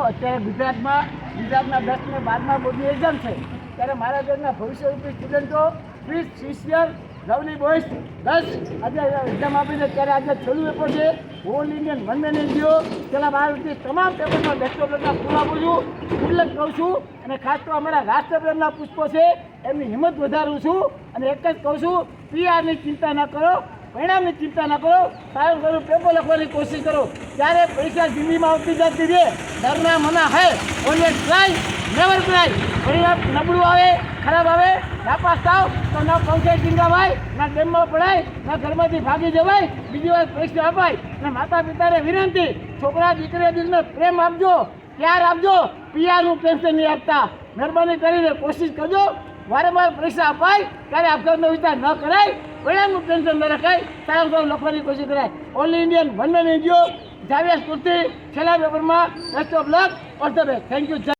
અત્યારે ગુજરાતના 10 ને 12મા બોર્ડની એક્ઝામ છે ત્યારે મારા ઘરના ભવિષ્યરૂપી સ્ટુડન્ટો 20 સિન્સિયર લવલી બોયઝ 10 આજે એક્ઝામ આપીને ત્યારે આજે છેલ્લું પેપર છે ઓલ ઇન્ડિયન વનમેન એનજીઓ પેલા 12 તમામ પેપરમાં બેસ્ટ પેપરના પૂરું આપું છું ઉલ્લેખ કરું છું અને ખાસ તો અમારા રાષ્ટ્રપ્રેમના પુષ્પો છે એમની હિંમત વધારું છું અને એક જ કહું છું પીઆરની ચિંતા ન કરો પરિણામની ચિંતા ન કરો સારું સારું પેપર લખવાની કોશિશ કરો ત્યારે પરીક્ષા જિંદગીમાં આવતી જતી રહે ડરના મના હે ઓલવેઝ ટ્રાય નેવર ટ્રાય પરિણામ નબળું આવે ખરાબ આવે નાપાસ થાવ તો ન પંચાયત ચીંગાવાય ના ડેમમાં પડાય ના ઘરમાંથી ભાગી જવાય બીજી વાર પરીક્ષા અપાય અને માતા પિતાને વિનંતી છોકરા દીકરી દિલને પ્રેમ આપજો પ્યાર આપજો પીઆરનું ટેન્શન નહીં આપતા મહેરબાની કરીને કોશિશ કરજો વારંવાર પરીક્ષા અપાય ત્યારે આપઘાતનો વિચાર ન કરાય પરિણામનું ટેન્શન ન રખાય સારું સારું લખવાની કોશિશ કરાય all Indian one man NGO Javed કુર્તી છેલ્લા પેપરમાં best of luck all the best thank you.